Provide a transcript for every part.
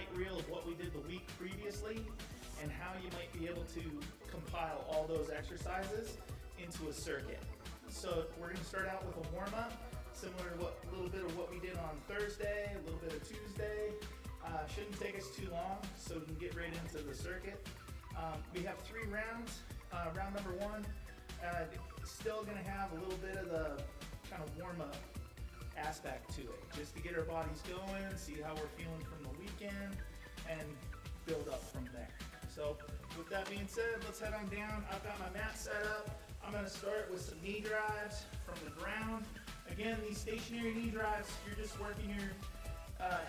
highlight reel of what we did the week previously and how you might be able to compile all those exercises into a circuit. So we're going to start out with a warm-up, similar to a little bit of what we did on Thursday, a little bit of Tuesday. Shouldn't take us too long, so we can get right into the circuit. We have 3 rounds. Round number 1, still going to have a little bit of the kind of warm-up aspect to it, just to get our bodies going, see how we're feeling from the weekend, and build up from there. So with that being said, let's head on down. I've got my mat set up. I'm going to start with some knee drives from the ground. Again, these stationary knee drives, you're just working your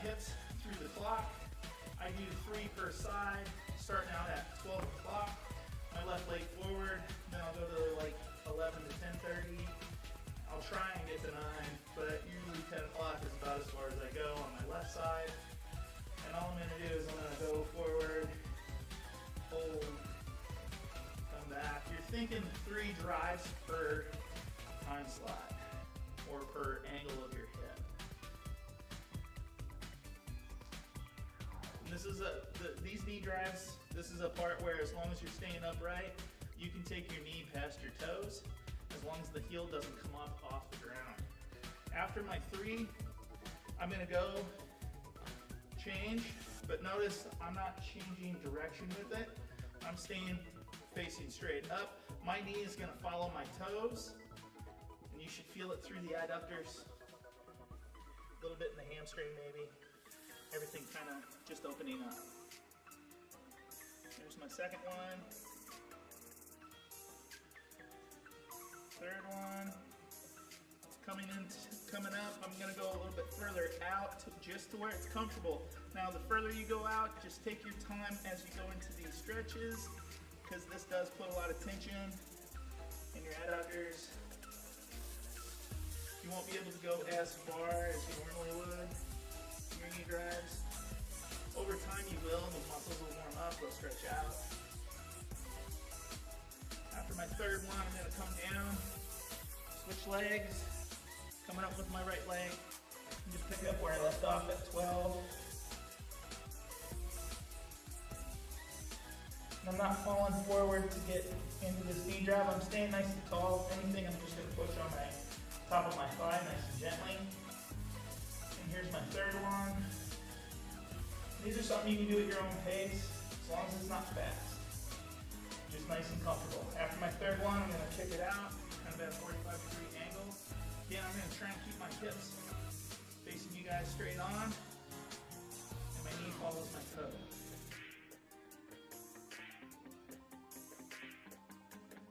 hips through the clock. I do 3 per side, starting out at 12 o'clock. My left leg forward, then I'll go to like 11 to 10:30. I'll try and get to 9, but usually 10 o'clock is about as far as I go on my left side. And all I'm going to do is I'm going to go forward, hold, come back. You're thinking 3 drives per time slot or per angle of your hip. And this is these knee drives, this is a part where as long as you're staying upright, you can take your knee past your toes as long as the heel doesn't come up off the ground. After my 3, I'm going to go change, but notice I'm not changing direction with it. I'm staying facing straight up. My knee is going to follow my toes, and you should feel it through the adductors, a little bit in the hamstring maybe. Everything kind of just opening up. Here's my second one. Third one. Coming up, I'm going to go a little bit further out just to where it's comfortable. Now, the further you go out, just take your time as you go into these stretches, because this does put a lot of tension in your adductors. You won't be able to go as far as you normally would in your knee drives. Over time you will, the muscles will warm up, they'll stretch out. After my third one, I'm going to come down, switch legs, coming up with my right leg, and just pick up where I left off at 12. And I'm not falling forward to get into this knee drive. I'm staying nice and tall. If anything, I'm just going to push on my top of my thigh nice and gently. And here's my third one. These are something you can do at your own pace, as long as it's not fast. Just nice and comfortable. After my third one, I'm going to kick it out, kind of at a 45-degree angle. Again, I'm going to try and keep my hips facing you guys straight on, and my knee follows my toe.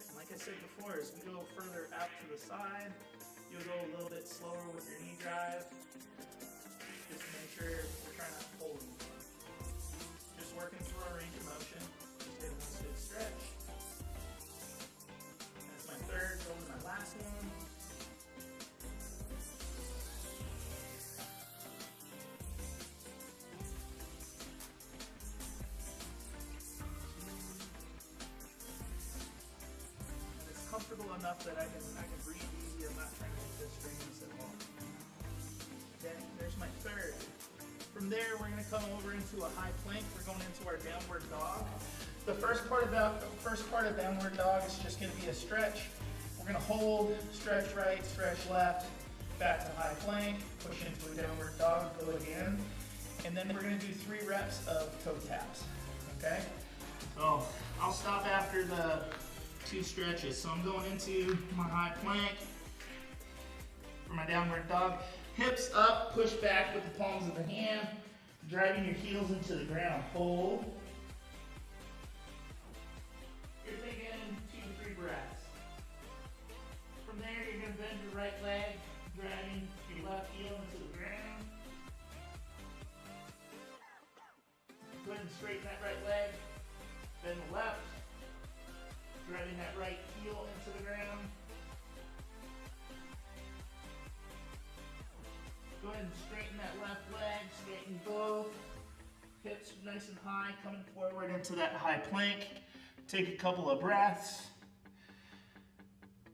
And like I said before, as we go further out to the side, you'll go a little bit slower with your knee drive, just to make sure we're trying not to hold them. Just working through our range of motion, just get a nice good stretch. That's my third, go to my last one. And it's comfortable enough that I can breathe easy. I'm not trying to make this strenuous at all. Okay, there's my third. From there, we're going to come over into a high plank. We're going into our downward dog. The first part of downward dog is just going to be a stretch. We're going to hold, stretch right, stretch left, back to high plank, push into a downward dog, go again. And then we're going to do 3 reps of toe taps, okay? So I'll stop after the 2 stretches. So I'm going into my high plank for my downward dog. Hips up, push back with the palms of the hand, driving your heels into the ground. Hold. You're taking 2 to 3 breaths. From there, you're going to bend your right leg, driving your left heel into the ground. Go ahead and straighten that right leg, bend the left, driving that right heel into the ground. Go ahead and straighten that left leg, straighten both. Hips nice and high, coming forward into that high plank. Take a couple of breaths.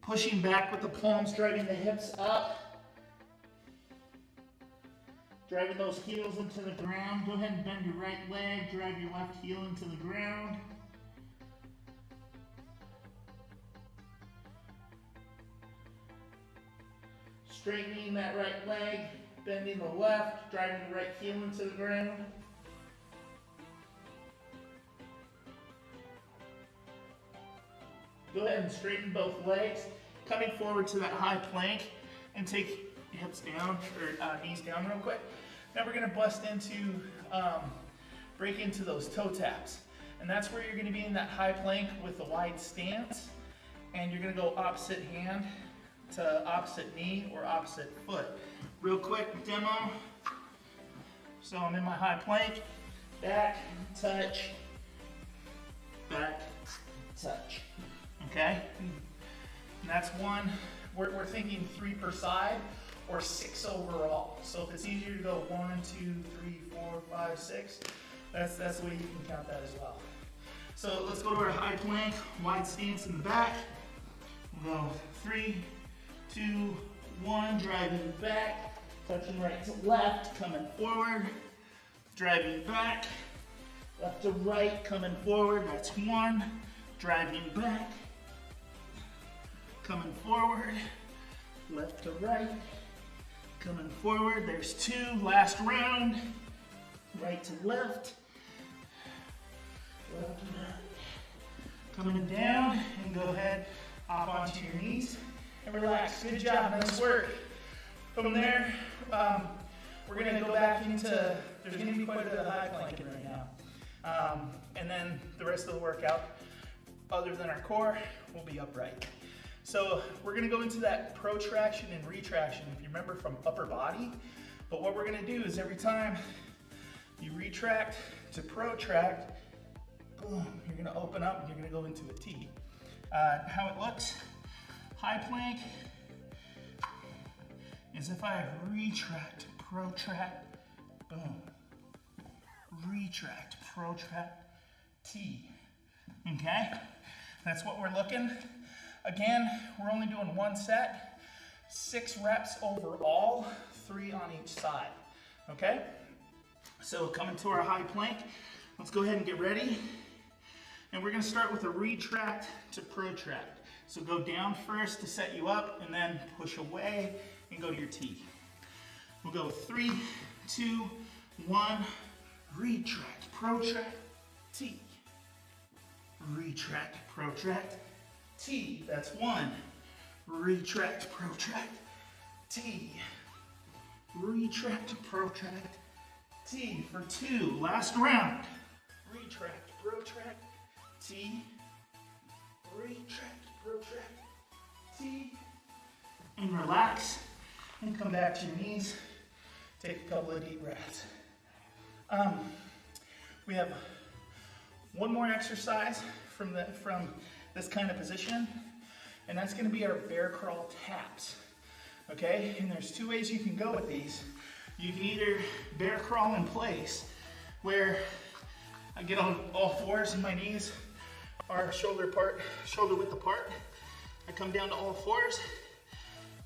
Pushing back with the palms, driving the hips up. Driving those heels into the ground. Go ahead and bend your right leg, drive your left heel into the ground. Straightening that right leg, bending the left, driving the right heel into the ground. Go ahead and straighten both legs, coming forward to that high plank, and take hips down, or knees down real quick. Now we're gonna bust into, break into those toe taps. And that's where you're gonna be in that high plank with the wide stance, and you're gonna go opposite hand to opposite knee or opposite foot. Real quick demo. So I'm in my high plank, back, touch, back, touch. Okay? And that's one. We're thinking 3 per side or 6 overall. So if it's easier to go 1, 2, 3, 4, 5, 6, that's the way you can count that as well. So let's go to our high plank, wide stance in the back. We'll go 3, 2, 1, driving back, touching right to left, coming forward, driving back, left to right, coming forward, that's 1, driving back, coming forward, left to right, coming forward, there's 2, last round, right to left, left to right, coming down, and go ahead, hop onto your knees, and relax. Good job, nice work. From there, we're gonna go back into, there's gonna be quite a bit of high planking right now. And then the rest of the workout, other than our core, will be upright. So we're gonna go into that protraction and retraction, if you remember from upper body. But what we're gonna do is every time you retract to protract, boom, you're gonna open up and you're gonna go into a T. How it looks, high plank is if I retract, protract, boom. Retract, protract, T. Okay? That's what we're looking. Again, we're only doing 1 set, 6 reps overall, 3 on each side. Okay? So coming to our high plank, let's go ahead and get ready. And we're gonna start with a retract to protract. So go down first to set you up, and then push away and go to your T. We'll go 3, 2, 1, retract, protract, T. Retract, protract, T. That's 1. Retract, protract, T. Retract, protract, T for 2. Last round. Retract, protract, T. Retract, protract, T. And relax. And come back to your knees. Take a couple of deep breaths. We have one more exercise from this kind of position, and that's going to be our bear crawl taps. Okay, and there's 2 ways you can go with these. You can either bear crawl in place, where I get on all 4s and my knees are shoulder width apart. I come down to all 4s.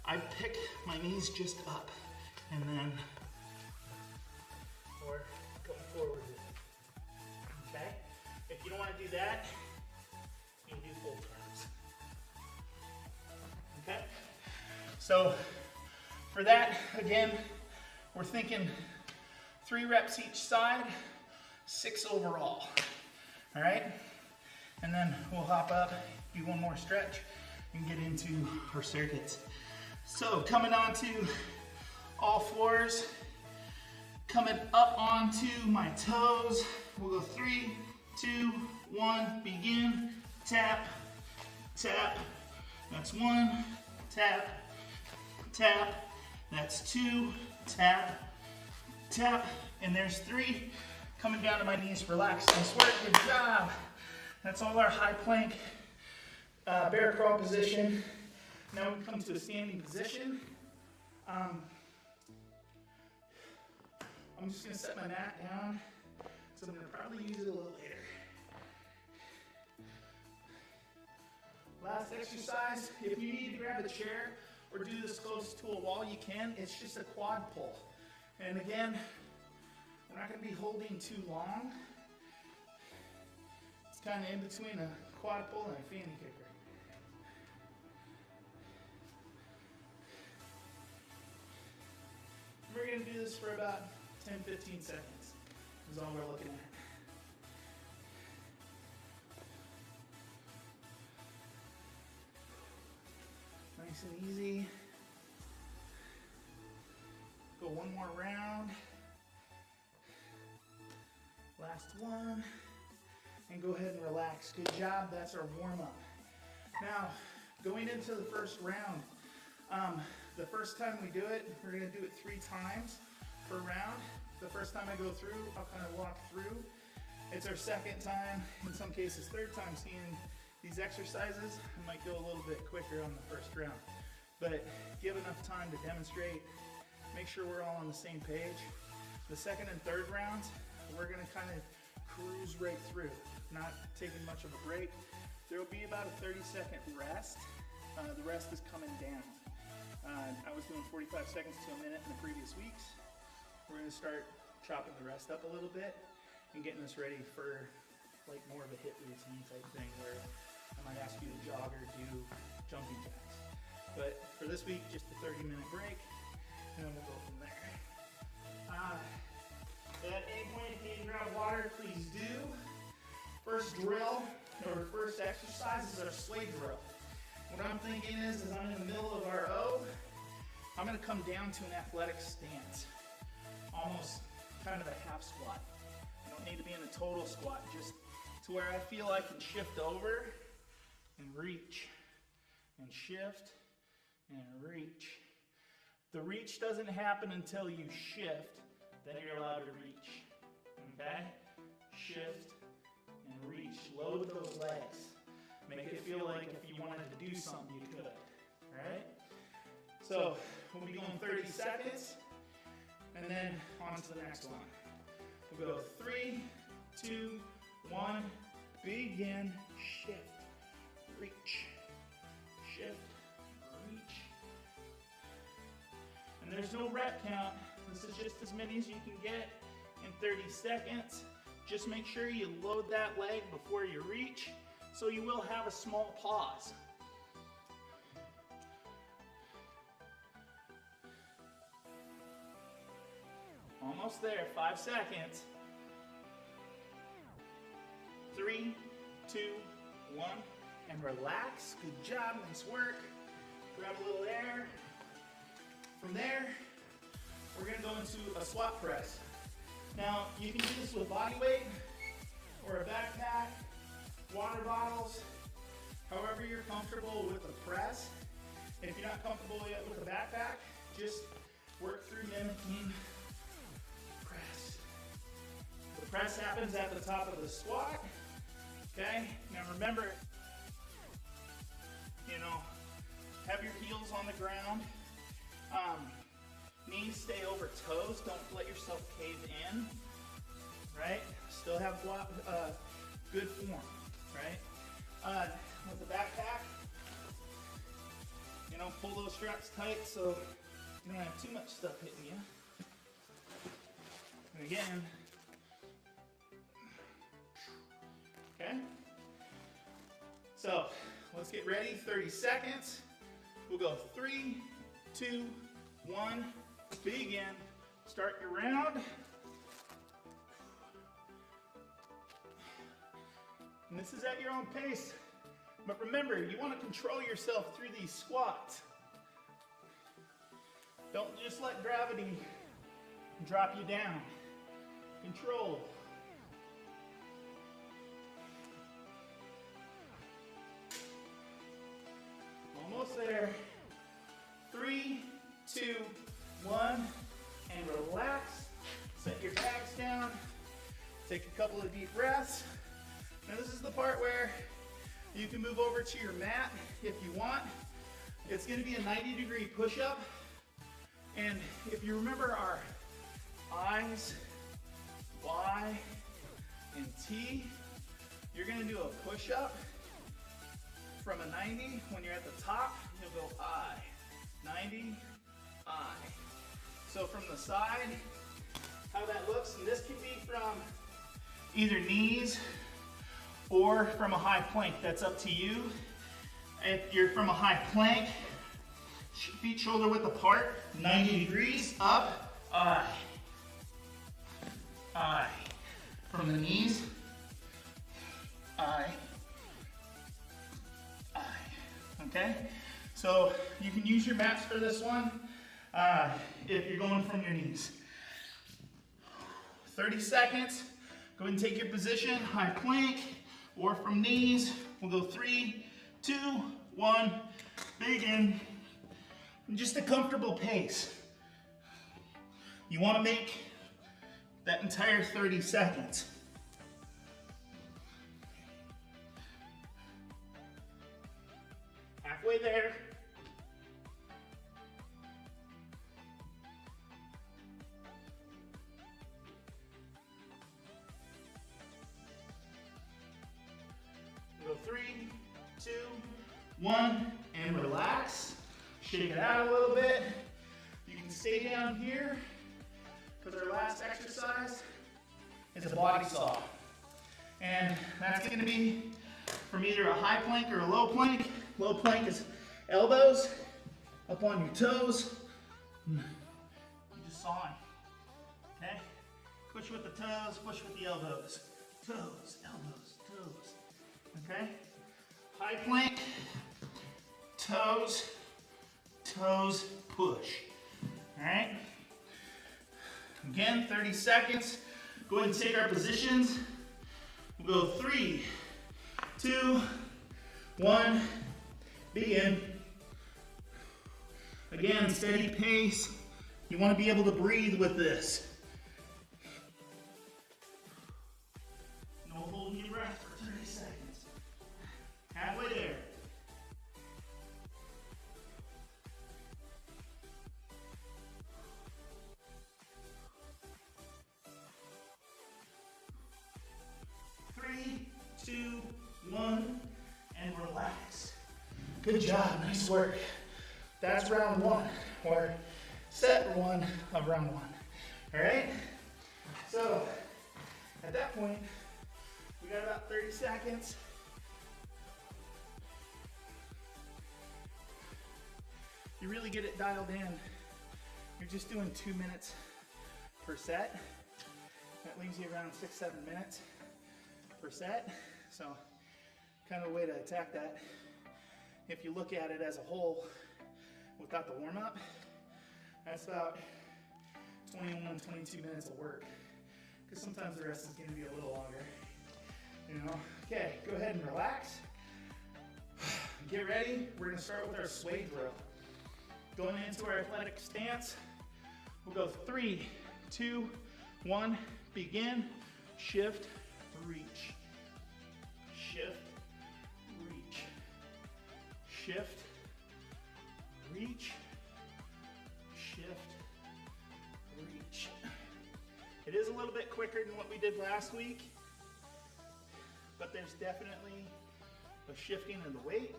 I pick my knees just up, and then or going forward with it. Okay? If you don't want to do that, you can do full turns. Okay? So for that, again, we're thinking 3 reps each side, 6 overall. All right? And then we'll hop up, do one more stretch, and get into our circuits. So coming onto all 4s, coming up onto my toes. We'll go 3, 2, 1, begin. Tap, tap. That's 1, tap, tap. That's 2, tap, tap. And there's 3. Coming down to my knees, relax. Nice work, good job. That's all our high plank bear crawl position. Now we come to a standing position. I'm just gonna set my mat down, so I'm gonna probably use it a little later. Last exercise, if you need to grab a chair or do this close to a wall, you can. It's just a quad pull. And again, we're not going to be holding too long. It's kind of in between a quad pull and a fanny kicker. We're going to do this for about 10-15 seconds is all we're looking at. Nice and easy. Go one more round. Last one. And go ahead and relax. Good job, that's our warm-up. Now, going into the first round, the first time we do it, we're gonna do it 3 times per round. The first time I go through, I'll kind of walk through. It's our second time, in some cases third time seeing these exercises. I might go a little bit quicker on the first round, but give enough time to demonstrate, make sure we're all on the same page. The second and third rounds, we're gonna kind of cruise right through, not taking much of a break. There will be about a 30-second rest. The rest is coming down. I was doing 45 seconds to a minute in the previous weeks. We're gonna start chopping the rest up a little bit and getting us ready for like more of a HIIT routine type thing where I might ask you to jog or do jumping jacks. But for this week, just a 30-minute break, and then we'll go from there. At any point, if you need to grab water, please do. First drill, or first exercise is our sway drill. What I'm thinking is I'm in the middle of our O, I'm gonna come down to an athletic stance. Almost kind of a half squat. I don't need to be in a total squat, just to where I feel I can shift over and reach, and shift, and reach. The reach doesn't happen until you shift, then you're allowed to reach, okay? Shift and reach, load those legs. Make it feel like if you wanted to do something, you could, all right? So we'll be going 30 seconds, and then on to the next one. We'll go 3, 2, 1, begin, shift, reach, shift, reach. And there's no rep count. This is just as many as you can get in 30 seconds. Just make sure you load that leg before you reach, so you will have a small pause. Almost there, 5 seconds. 3, 2, 1, and relax. Good job, nice work. Grab a little air. From there, we're gonna go into a squat press. Now, you can do this with body weight or a backpack, water bottles, however you're comfortable with the press. If you're not comfortable yet with the backpack, just work through mimicking press. The press happens at the top of the squat, okay? Now remember, have your heels on the ground. Knees stay over toes, don't let yourself cave in, right? Still have good form, right? With the backpack, pull those straps tight so you don't have too much stuff hitting you. And again, okay? So, let's get ready, 30 seconds. We'll go 3, 2, 1, begin. Start your round. And this is at your own pace. But remember, you want to control yourself through these squats. Don't just let gravity drop you down. Control. Almost there. 3, 2, 1, and relax. Set your bags down. Take a couple of deep breaths. Now this is the part where you can move over to your mat if you want. It's going to be a 90-degree push-up. And if you remember our I's, Y, and T, you're going to do a push-up from a 90. When you're at the top, you'll go I. 90, I. So from the side, how that looks, and this can be from either knees or from a high plank. That's up to you. If you're from a high plank, feet shoulder width apart, 90 degrees, up, eye. Eye. From the knees, eye. Eye. Okay? So you can use your mats for this one if you're going from your knees. 30 seconds. Go ahead and take your position, high plank or from knees. We'll go 3, 2, 1, begin. Just a comfortable pace. You want to make that entire 30 seconds. Halfway there. Go 3, 2, 1, and relax. Shake it out a little bit. You can stay down here because our last exercise is a body saw. And that's going to be from either a high plank or a low plank. Low plank is elbows up on your toes. You just sawing. Okay? Push with the toes, push with the elbows. Toes, elbows, toes. Okay? High plank, toes, toes, push. All right? Again, 30 seconds. Go ahead and take our positions. We'll go 3, 2, 1, begin. Again, steady pace. You want to be able to breathe with this. No holding your breath for 30 seconds. Halfway there. Three, 2, 1, and relax. Good job, nice work. That's round 1, or set 1 of round 1. All right? So, at that point, we got about 30 seconds. You really get it dialed in. You're just doing 2 minutes per set. That leaves you around 6-7 minutes per set. So kind of a way to attack that. If you look at it as a whole without the warm-up, that's about 21, 22 minutes of work. Because sometimes the rest is going to be a little longer. You know? Okay, go ahead and relax. Get ready. We're going to start with our sway drill. Going into our athletic stance, we'll go 3, 2, 1, begin, shift, reach, shift, reach, shift, reach, shift, reach. It is a little bit quicker than what we did last week, but there's definitely a shifting of the weight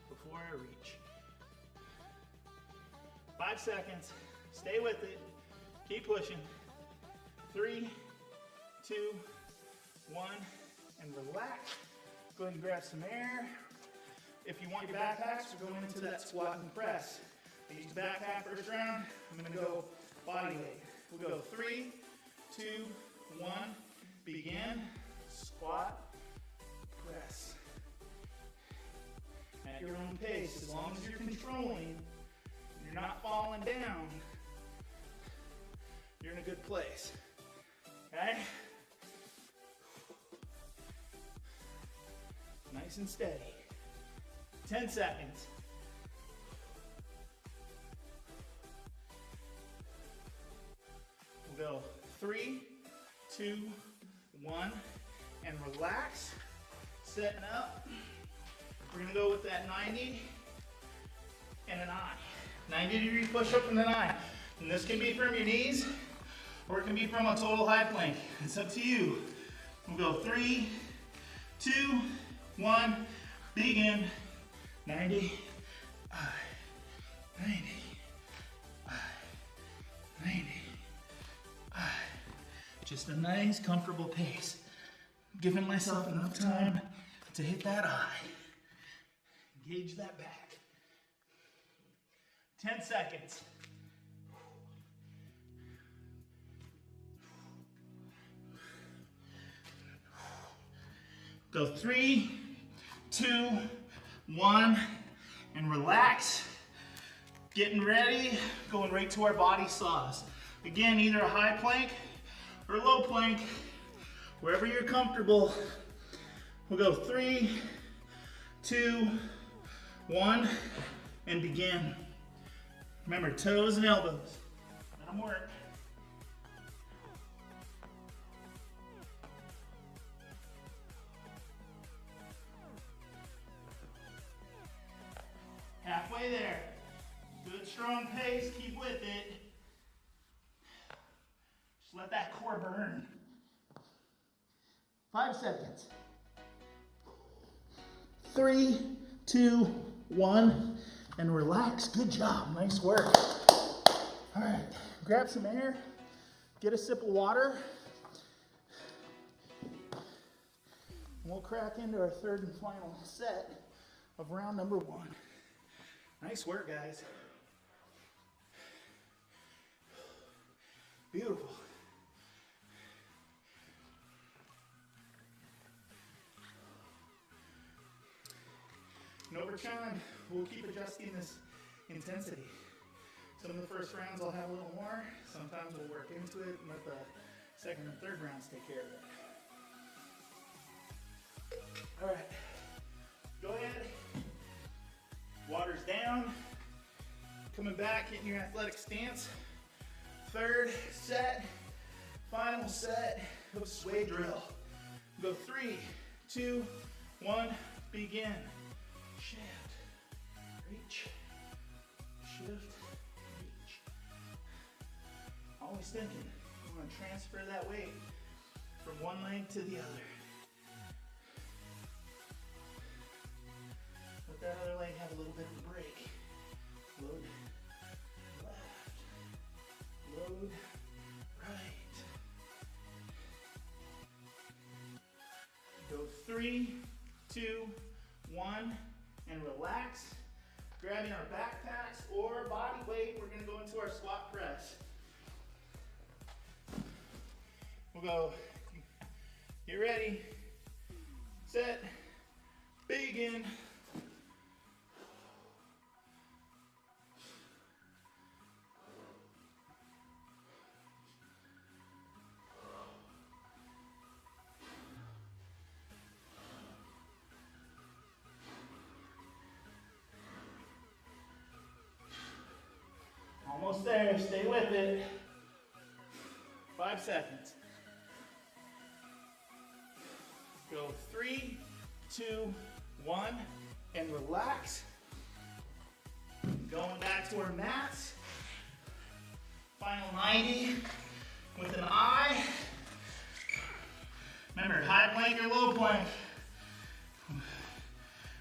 before I reach. 5 seconds, stay with it, keep pushing. 3, 2, 1, and relax. Go ahead and grab some air. If you want your backpacks, we're going into that squat and press. I used the backpack first round. I'm gonna go body weight. We'll go 3, 2, 1, begin, squat, press. At your own pace, as long as you're controlling, you're not falling down, you're in a good place. Okay? Nice and steady. 10 seconds. We'll go 3, 2, 1, and relax. Setting up. We're gonna go with that 90 and an eye. 90-degree push-up and an eye. And this can be from your knees, or it can be from a total high plank. It's up to you. We'll go 3, 2, 1, begin. 90, eye, 90, eye, 90, Just a nice, comfortable pace. Giving myself enough time to hit that eye. Engage that back. 10 seconds. Go 3, 2, 1, and relax. Getting ready, going right to our body saws. Again, either a high plank or a low plank, wherever you're comfortable. We'll go 3, 2, 1, and begin. Remember, toes and elbows. Let them work. Halfway there. Good strong pace, keep with it. Just let that core burn. 5 seconds. 3, 2, 1, and relax. Good job, nice work. All right, grab some air, get a sip of water. We'll crack into our third and final set of round number 1. Nice work, guys. Beautiful. And over time, we'll keep adjusting this intensity. Some of the first rounds I'll have a little more. Sometimes we'll work into it and let the second and third rounds take care of it. All right, go ahead. Water's down. Coming back, getting your athletic stance. Third set, final set of sway drill. Go 3, 2, 1, begin. Shift, reach, shift, reach. Always thinking, I'm going to transfer that weight from one leg to the other. Let that other leg have a little bit of a break. Load left, load right. Go 3, 2, 1, and relax. Grabbing our backpacks or body weight, we're going to go into our squat press. We'll go, get ready, set, begin. Almost there, stay with it. 5 seconds. Go 3, 2, 1, and relax. Going back to our mats. Final 90 with an eye. Remember, high plank or low plank.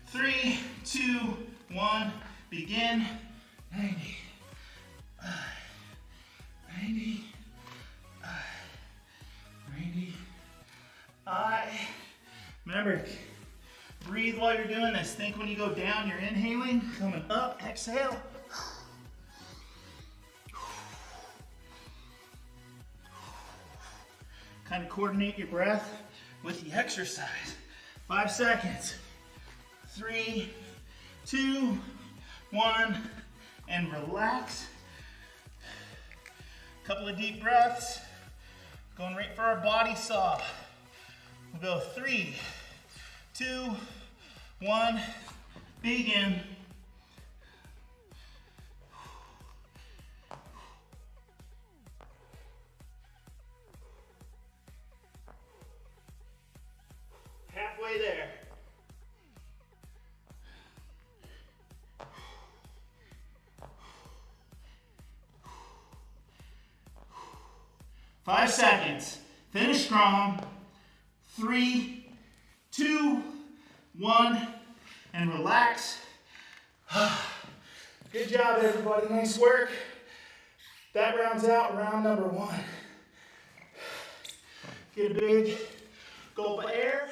3, 2, 1, begin. 90. 90, 90, Remember, breathe while you're doing this. Think when you go down, you're inhaling, coming up, exhale. Kind of coordinate your breath with the exercise. 5 seconds. 3, 2, 1, and relax. Couple of deep breaths. Going right for our body saw. We'll go 3, 2, 1, begin. Halfway there. 5 seconds. Finish strong. 3, 2, 1, and relax. Good job, everybody. Nice work. That rounds out round number 1. Get a big gulp of air.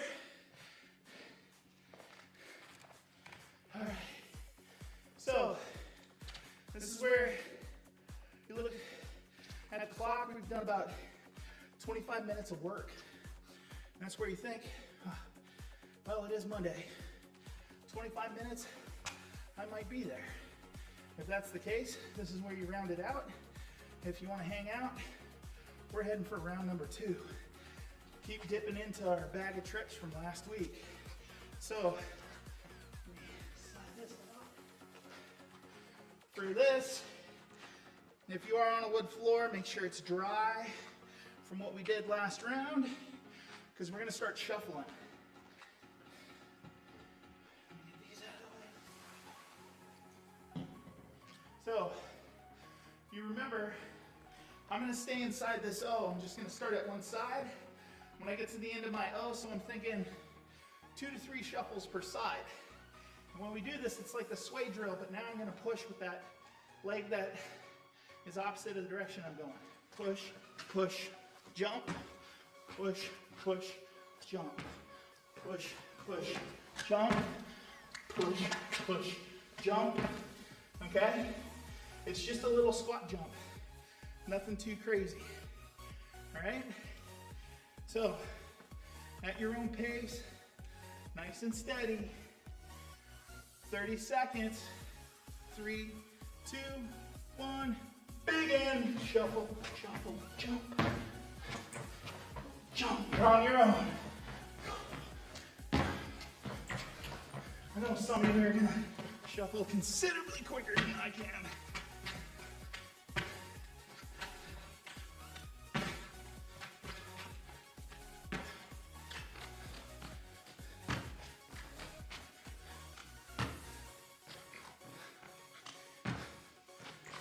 All right. So, this is where you look at the clock. We've done about 25 minutes of work. And that's where you think, well, it is Monday. 25 minutes, I might be there. If that's the case, this is where you round it out. If you want to hang out, we're heading for round number 2. Keep dipping into our bag of tricks from last week. So, slide this off. For this, if you are on a wood floor, make sure it's dry from what we did last round, because we're going to start shuffling. So, you remember, I'm going to stay inside this O. I'm just going to start at one side. When I get to the end of my O, so I'm thinking 2 to 3 shuffles per side. And when we do this, it's like the sway drill, but now I'm going to push with that leg that is opposite of the direction I'm going. Push, push, jump, push, push, jump, push, push, jump, push, push, jump. Okay? It's just a little squat jump. Nothing too crazy. All right? So, at your own pace, nice and steady. 30 seconds. 3, 2, 1. Begin. Shuffle, shuffle, jump. Jump. You're on your own. I know some of you are going to shuffle considerably quicker than I can.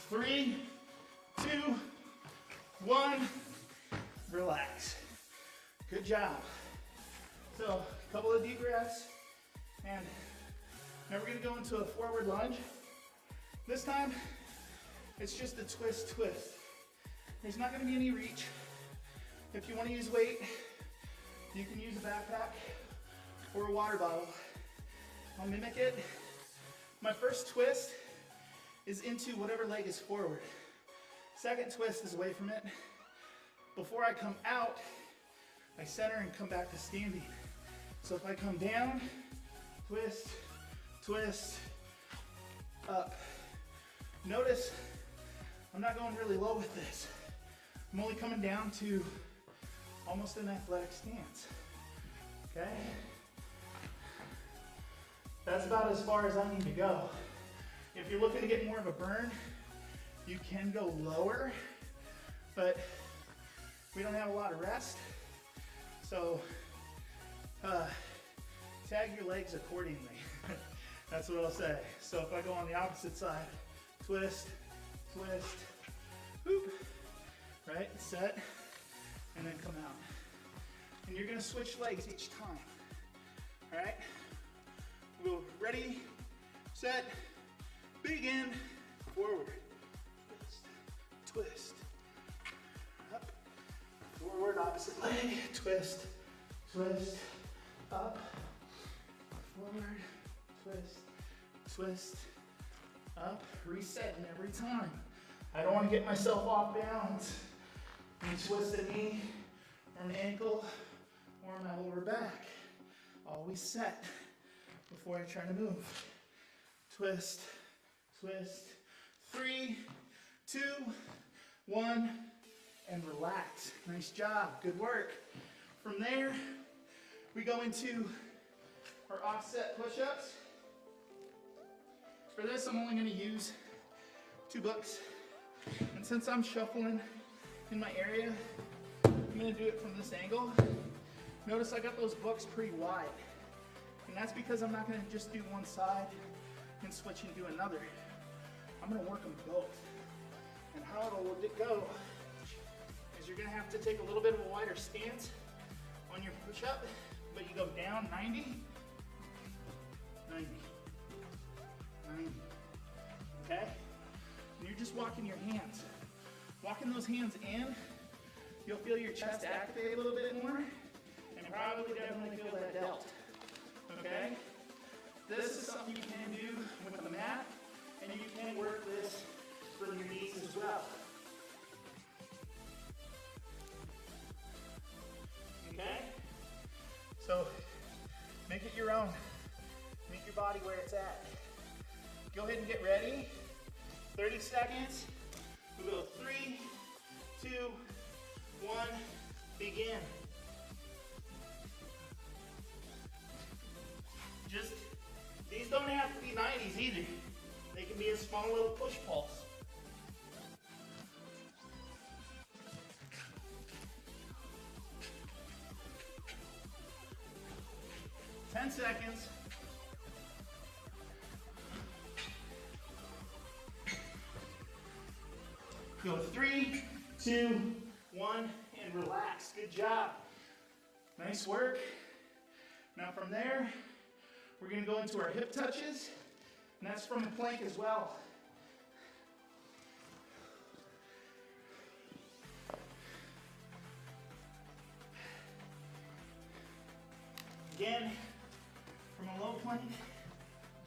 Three, 2, 1, relax. Good job. So, a couple of deep breaths, and now we're going to go into a forward lunge. This time, it's just a twist, twist. There's not going to be any reach. If you want to use weight, you can use a backpack or a water bottle. I'll mimic it. My first twist is into whatever leg is forward. Second twist is away from it. Before I come out, I center and come back to standing. So if I come down, twist, twist, up. Notice I'm not going really low with this. I'm only coming down to almost an athletic stance. Okay? That's about as far as I need to go. If you're looking to get more of a burn, you can go lower, but we don't have a lot of rest. So tag your legs accordingly. That's what I'll say. So if I go on the opposite side, twist, twist, whoop, right, set, and then come out. And you're gonna switch legs each time, all right? We'll ready, set, begin, forward, twist, twist, up, forward, opposite leg, twist, twist, up, forward, twist, twist, up, resetting every time. I don't want to get myself off balance and twist a knee or an ankle or my lower back. Always set before I try to move. Twist, twist, 3, 2, 1, and relax. Nice job, good work. From there, we go into our offset push-ups. For this, I'm only gonna use 2 books. And since I'm shuffling in my area, I'm gonna do it from this angle. Notice I got those books pretty wide. And that's because I'm not gonna just do one side and switch and do another. I'm gonna work them both. And how it'll go is you're gonna have to take a little bit of a wider stance on your push-up, but you go down 90, 90, 90, okay? And you're just walking your hands. Walking those hands in you'll feel your chest activate a little bit more, and probably definitely feel that delt. Okay? This is something you can do with the mat, and you can work this from your knees as well. Okay? So, make it your own. Meet your body where it's at. Go ahead and get ready. 30 seconds. We'll go 3, 2, 1, begin. Just, these don't have to be 90s either. They can be a small little push pulse. Ten seconds. Go 3, 2, 1, and relax. Good job. Nice work. Now from there, we're going to go into our hip touches, and that's from a plank as well. Again, from a low plank, I'm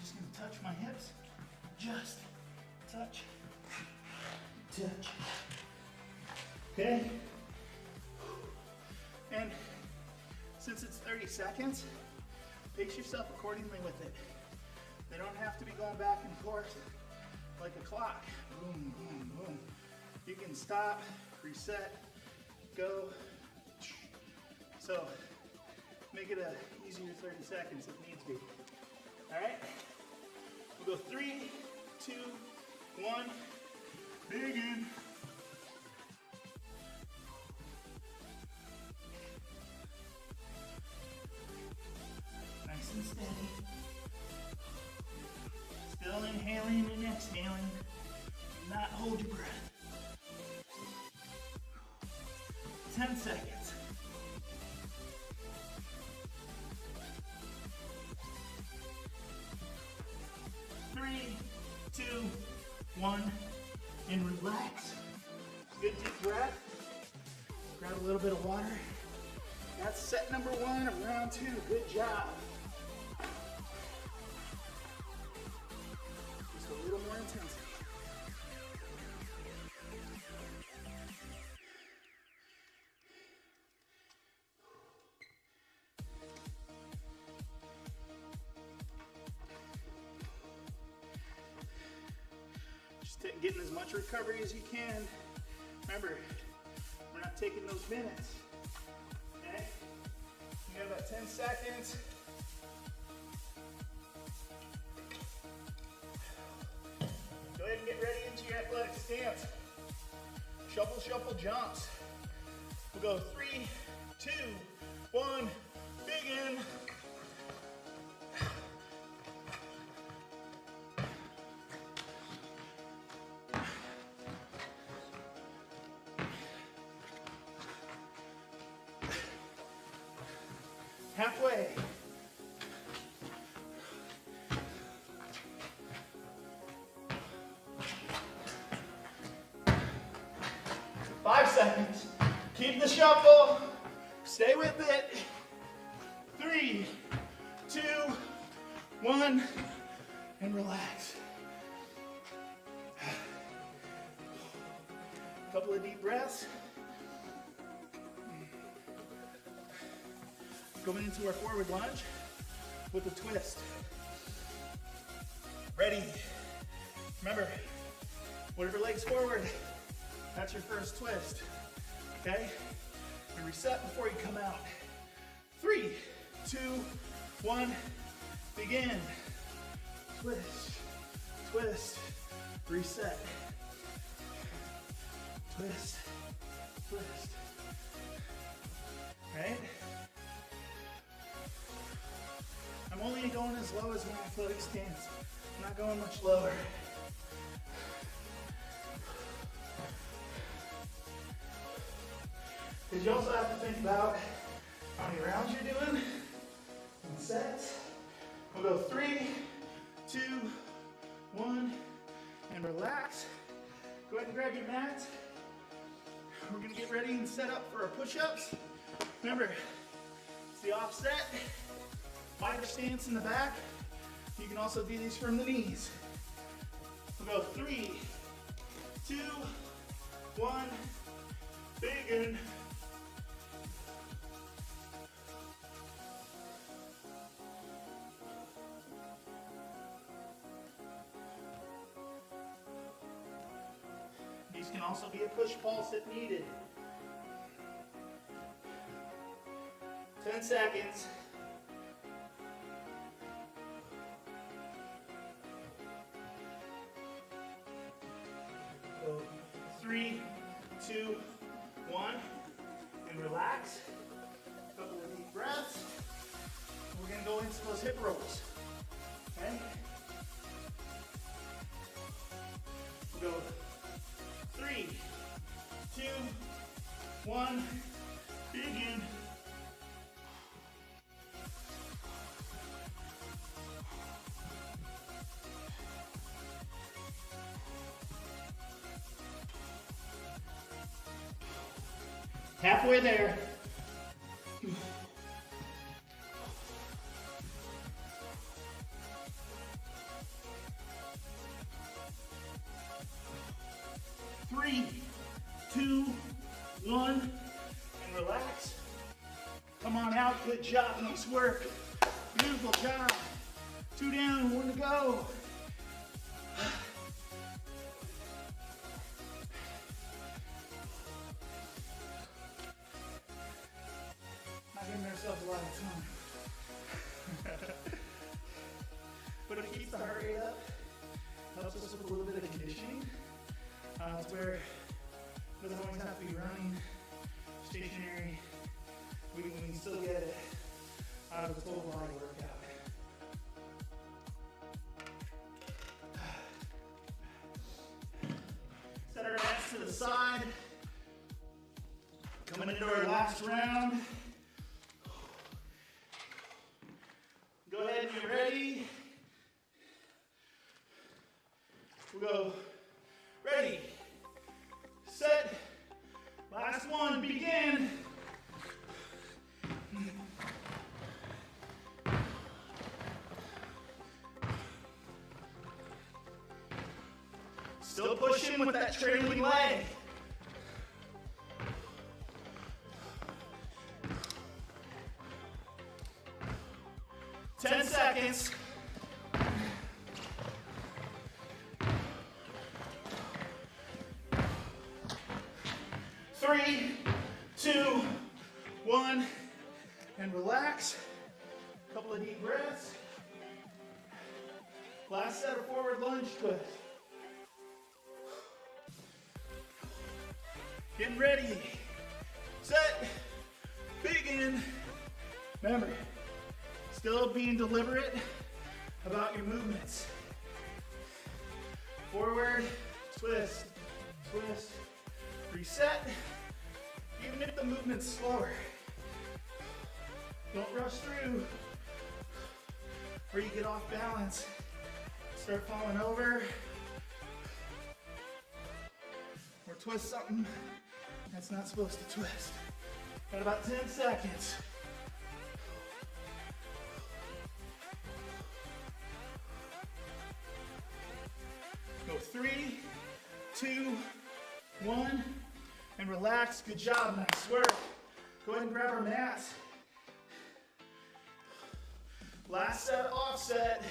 just going to touch my hips. Just touch. Touch. Okay? And since it's 30 seconds, pace yourself accordingly with it. They don't have to be going back and forth like a clock. Boom, boom, boom. You can stop, reset, go. So make it a easier 30 seconds if needs be. All right? We'll go 3, 2, 1. Begin. Nice and steady. Still inhaling and exhaling. Do not hold your breath. 10 seconds. 3, 2, 1. And relax. Good deep breath. Grab a little bit of water. That's set number 1 of round 2. Good job. Just a little more intensity. Getting as much recovery as you can. Remember, we're not taking those minutes. Okay? You got about 10 seconds. Go ahead and get ready into your athletic stance. Shuffle, shuffle, jumps. We'll go 3, 2, 1, begin. Halfway. Five seconds. Keep the shuffle. Stay with it. 3, 2, 1, and relax. A couple of deep breaths. Going into our forward lunge with a twist. Ready. Remember, whatever leg's forward, that's your first twist. Okay? And reset before you come out. 3, 2, 1, begin. Twist, twist, reset. Twist, twist. Right? I'm only going as low as my athletic stance. I'm not going much lower. Because you also have to think about how many rounds you're doing and sets. We'll go 3, 2, 1, and relax. Go ahead and grab your mat. We're gonna get ready and set up for our push-ups. Remember, it's the offset, wider stance in the back. You can also do these from the knees. We'll go 3, 2, 1, begin. These can also be a push pulse if needed. 10 seconds. Go 3, 2, 1, and relax. A couple of deep breaths. We're gonna go into those hip rolls. Okay? We'll go 3, 2, 1, begin. Halfway there. Three, 2, 1, and relax. Come on out, good job, nice work. Beautiful job. 2 down, 1 to go. Not giving ourselves a lot of time. But it keeps the heart rate up, helps us with a little bit of conditioning. It's where it doesn't always have to be running, stationary. We can still get it out of the full body workout. Set our mats to the side. Coming into our last round. Go ahead and get ready. We'll go. Ready, set, last one, begin. Still pushing with that trailing leg. Ten seconds. 3, 2, 1, and relax. A couple of deep breaths. Last set of forward lunge twist. Getting ready. Set. Begin. Remember, still being deliberate about your movements. Forward, twist, twist, reset. Even if the movement's slower, don't rush through or you get off balance. Start falling over or twist something that's not supposed to twist. Got about 10 seconds. Go 3, 2, 1, and relax. Good job, nice work. Go ahead and grab our mats. Last set, offset.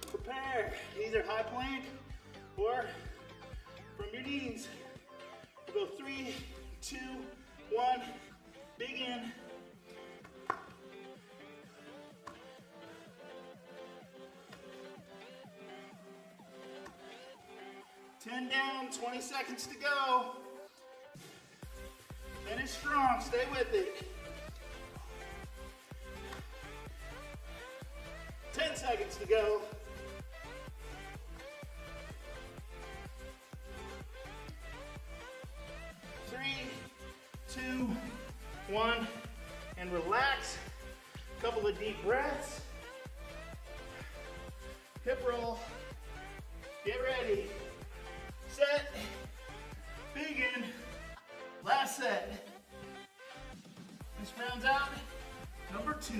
Prepare. Either high plank or from your knees. We'll go 3, 2, 1, begin. Ten down, 20 seconds to go. Finish strong, stay with it. 10 seconds to go. 3, 2, 1, and relax. Couple of deep breaths. hip roll, get ready, set, begin, last set. This rounds out number 2.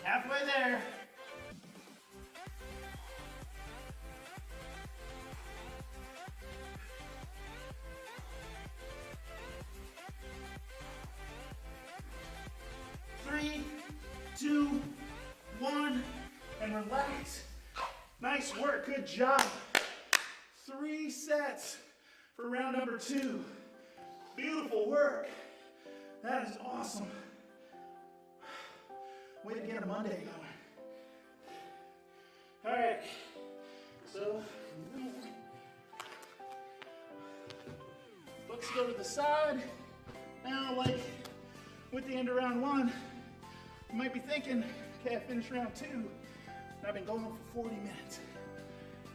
Halfway there. Three, 2, 1, and relax. Nice work, good job. 3 sets for round number 2. Beautiful work. That is awesome. Way to get a Monday going. All right, so books go to the side. Now, like with the end of round 1, you might be thinking, okay, I finished round 2, and I've been going for 40 minutes.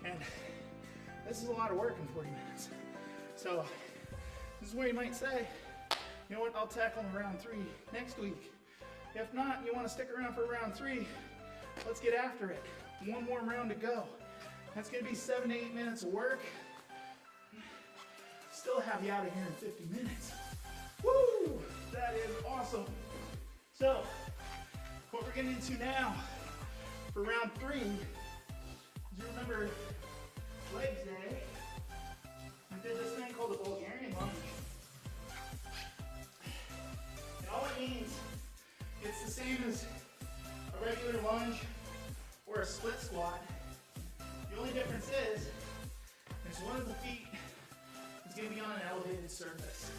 And this is a lot of work in 40 minutes. So this is where you might say, you know what, I'll tackle round 3 next week. If not, you want to stick around for round 3, let's get after it. 1 more round to go. That's going to be 7 to 8 minutes of work. Still have you out of here in 50 minutes. Woo! That is awesome. So, what we're getting into now for round 3, is you remember legs day, we did this thing called the Bulgarian lunge. And all it means, it's the same as a regular lunge or a split squat. The only difference is one of the feet is going to be on an elevated surface.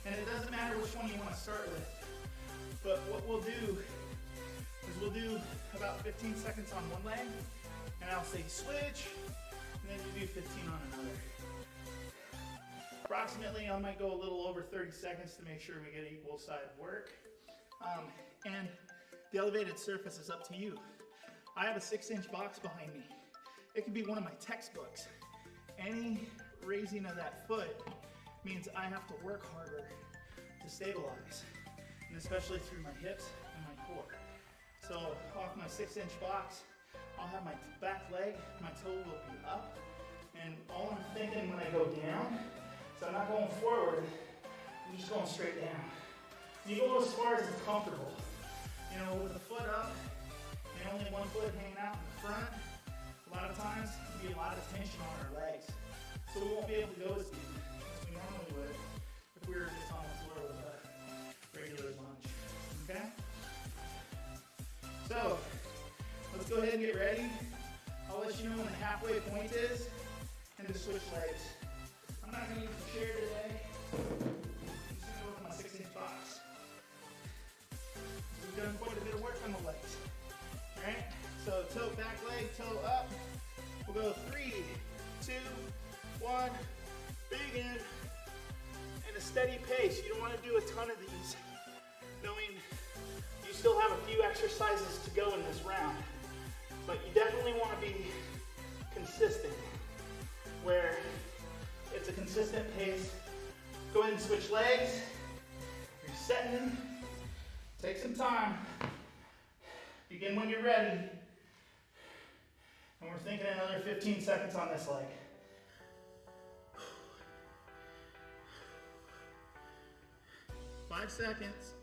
And it doesn't matter which one you want to start with. But what we'll do is we'll do about 15 seconds on one leg, and I'll say switch, and then you do 15 on another. Approximately, I might go a little over 30 seconds to make sure we get equal side work. And the elevated surface is up to you. I have a 6-inch box behind me. It can be one of my textbooks. Any raising of that foot means I have to work harder to stabilize, and especially through my hips and my core. So off my 6-inch box, I'll have my back leg, my toe will be up, and all I'm thinking when I go down, so I'm not going forward, I'm just going straight down. You go as far as it's comfortable. You know, with the foot up, and only one foot hanging out in the front, a lot of times, there'll be a lot of tension on our legs. So we won't be able to go as deep as we normally would if we were just on the floor with a regular lunge, okay? So, let's go ahead and get ready. I'll let you know when the halfway point is, and to switch legs. I'm not gonna use the chair today. I'm just gonna go with my 6-inch box. We've done quite a bit of work on the legs. All right, so toe, back leg, toe up. We'll go 3, 2, 1, begin. And a steady pace. You don't want to do a ton of these, knowing you still have a few exercises to go in this round. But you definitely want to be consistent, where it's a consistent pace. Go ahead and switch legs. You're setting. Take some time. Begin when you're ready. And we're thinking another 15 seconds on this leg. 5 seconds.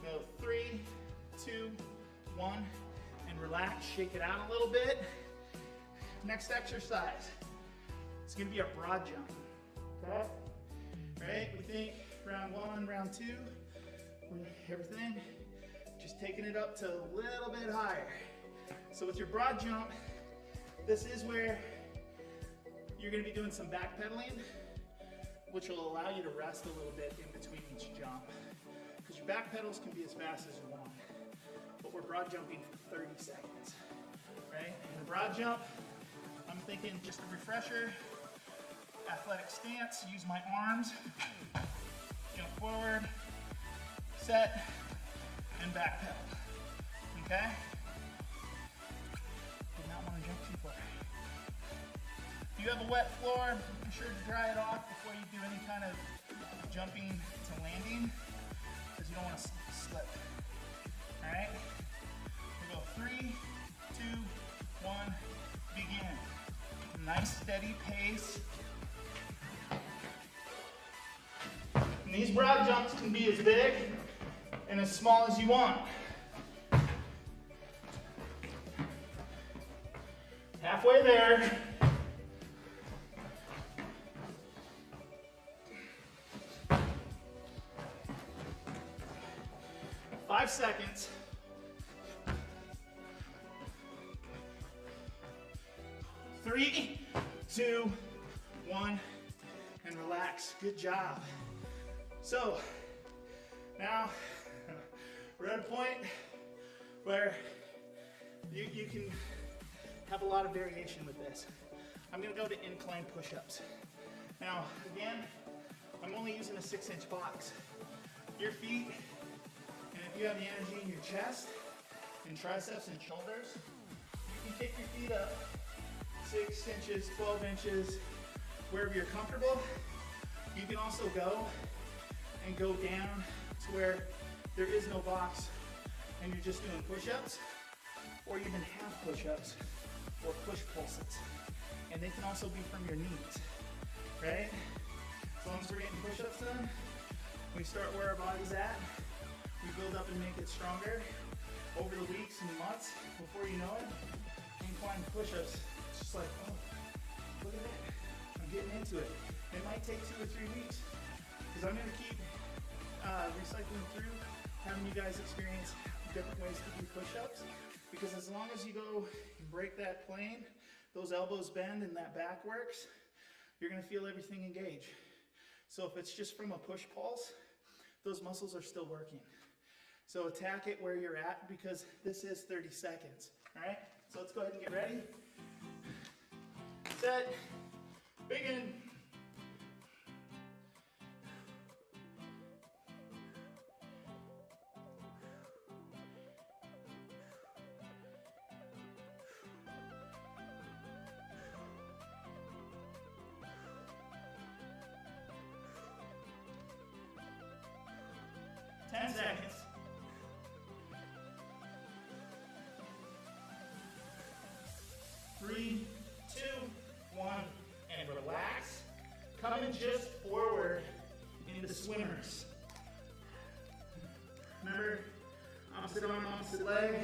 Go 3, 2, 1, and relax. Shake it out a little bit. Next exercise. It's going to be a broad jump. Okay? Right? We think round 1, round 2, everything. Just taking it up to a little bit higher. So with your broad jump, this is where you're going to be doing some backpedaling, which will allow you to rest a little bit in between each jump. Because your back pedals can be as fast as you want, but we're broad jumping for 30 seconds, right? In the broad jump, I'm thinking just a refresher, athletic stance, use my arms, jump forward, set, and back pedal, okay? Did not want to jump too far. If you you have a wet floor, be sure to dry it off before you do any kind of jumping to landing, because you don't want to slip. All right? We'll go 3, 2, 1, begin. Nice steady pace. And these broad jumps can be as big and as small as you want. Halfway there. Five seconds. 3, 2, 1, and relax. Good job. So, now we're at a point where you can have a lot of variation with this. I'm gonna go to incline push-ups. Now, again, I'm only using a 6-inch box. Your feet, and if you have the energy in your chest, and triceps and shoulders, you can kick your feet up 6 inches, 12 inches, wherever you're comfortable. You can also go and go down to where there is no box and you're just doing push-ups, or even half push-ups or push pulses. And they can also be from your knees, right? As long as we're getting push-ups done, we start where our body's at, we build up and make it stronger over the weeks and months. Before you know it, incline push-ups, it's just like, oh, look at that, I'm getting into it. It might take 2 or 3 weeks, because I'm gonna keep recycling through, having you guys experience different ways to do push-ups, because as long as you go and break that plane, those elbows bend and that back works, you're gonna feel everything engage. So if it's just from a push pulse, those muscles are still working. So attack it where you're at, because this is 30 seconds, all right? So let's go ahead and get ready. Set, begin. Seconds. 3, 2, 1, and relax. Coming just forward into swimmers. Remember, opposite arm, opposite leg.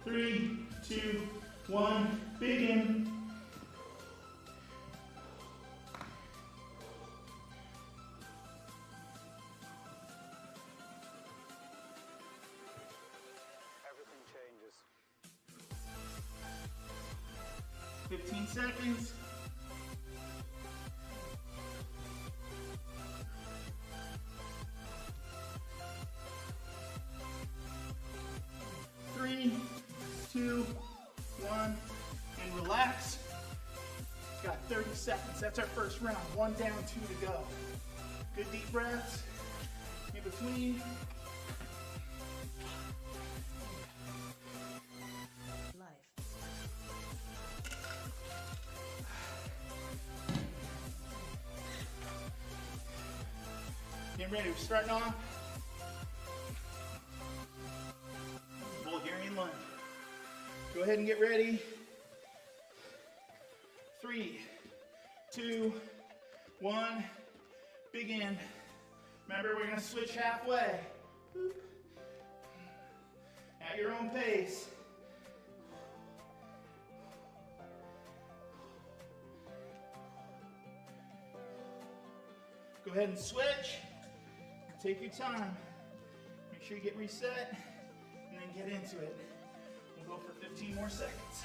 3, 2, 1, begin. Everything changes. 15 seconds. 3, 2, 1, and relax. Got 30 seconds. That's our first round. 1 down, 2 to go. Good deep breaths in between. Getting ready. We're starting off. Bulgarian lunge. Go ahead and get ready. 3, 2, 1, begin. Remember, we're going to switch halfway. At your own pace. Go ahead and switch. Take your time. Make sure you get reset and then get into it. We'll go for 15 more seconds.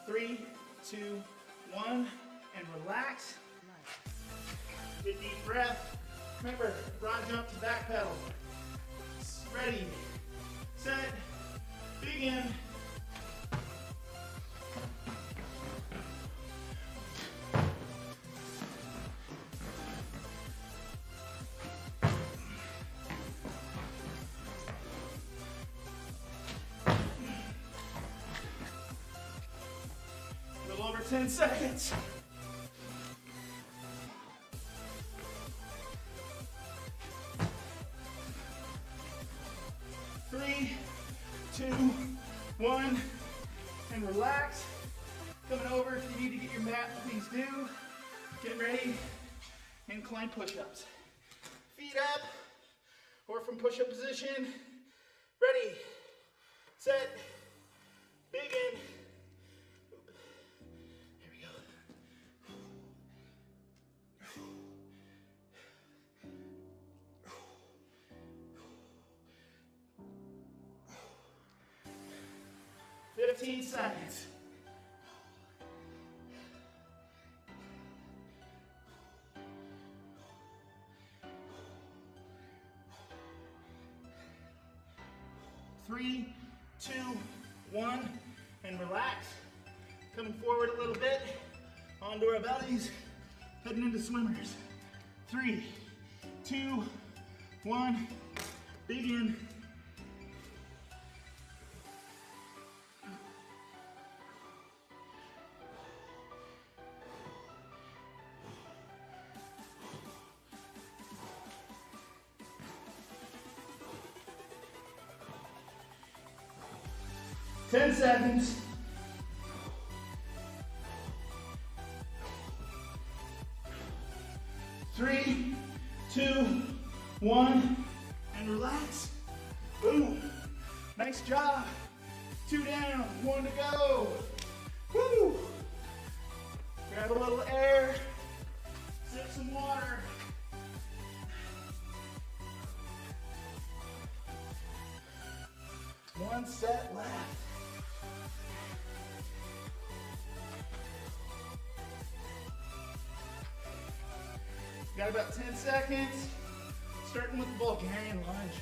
Three, 2, 1, and relax. Good deep breath. Remember, broad jump to back pedal. Ready, set, begin. 10 seconds. 3, 2, 1, and relax. Coming over, if you need to get your mat, please do. Get ready, incline push-ups. Feet up, or from push-up position. Ready, set, begin. Here we go. 15 seconds. Three, 2, 1, and relax. Coming forward a little bit, onto our bellies, heading into swimmers. 3, 2, 1, begin. Ten seconds. 3, 2, 1, and relax. Boom. Nice job. 2 down, 1 to go. Woo. Grab a little air. Sip some water. One set left. Got about 10 seconds. Starting with the Bulgarian lunge.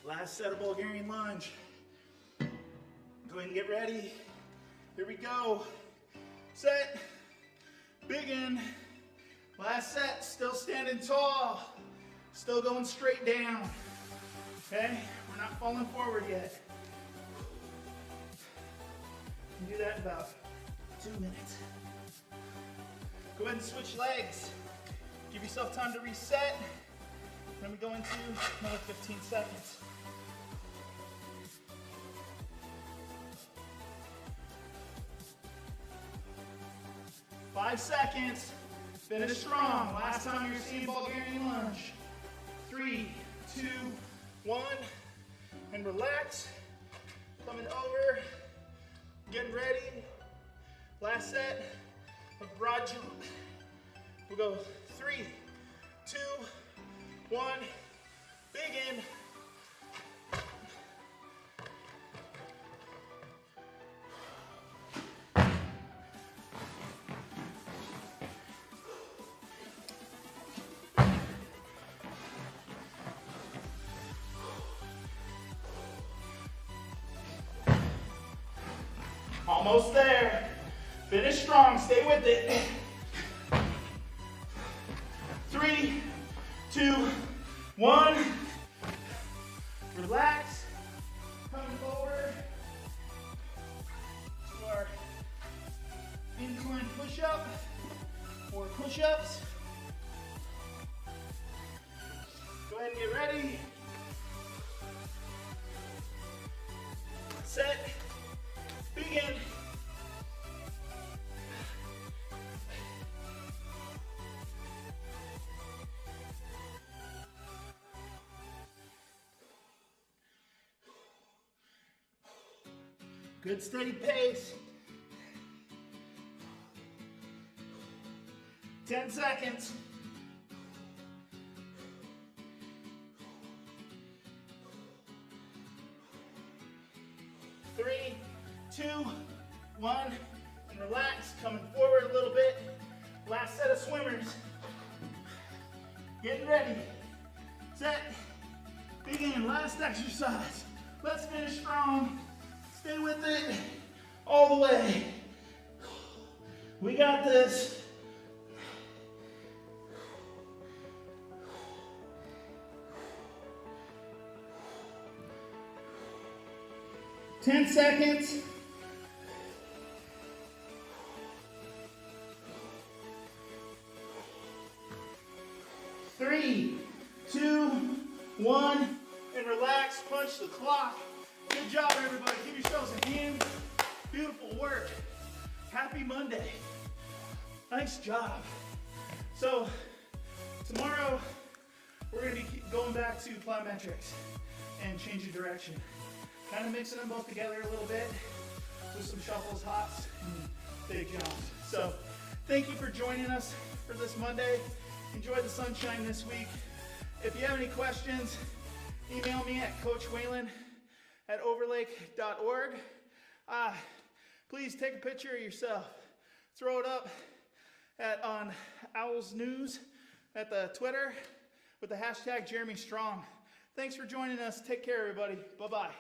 Last set of Bulgarian lunge. Go ahead and get ready. Here we go. Set. Begin. Last set. Still standing tall. Still going straight down. Okay? We're not falling forward yet. You can do that in about 2 minutes. Go ahead and switch legs. Give yourself time to reset. Then we go into another 15 seconds. Five seconds. Finish strong. Last time you're seeing Bulgarian lunge. 3, 2, 1, and relax. Coming over. Getting ready. Last set of broad jump. We'll go 3, 2, 1, begin. Almost there. Finish strong, stay with it. 3, 2, 1. Relax. Coming forward to our incline push-up or push-ups. Go ahead and get ready. Set. Begin. Good steady pace. 10 seconds. 3, 2, 1, and relax. Coming forward a little bit. Last set of swimmers. Getting ready. Set. Begin. Last exercise. Let's finish strong. Stay with it all the way. We got this. 10 seconds. 3, 2, 1, and relax, punch the clock. Good job, everybody. Give yourselves a hand. Beautiful work. Happy Monday. Nice job. So, tomorrow, we're going to be going back to plyometrics and changing direction. Kind of mixing them both together a little bit with some shuffles, hops, and big jumps. So, thank you for joining us for this Monday. Enjoy the sunshine this week. If you have any questions, email me at coachwhalen@overlake.org. Please take a picture of yourself. Throw it up on Owls News at the Twitter with the hashtag Jeremy Strong. Thanks for joining us. Take care, everybody. Bye-bye.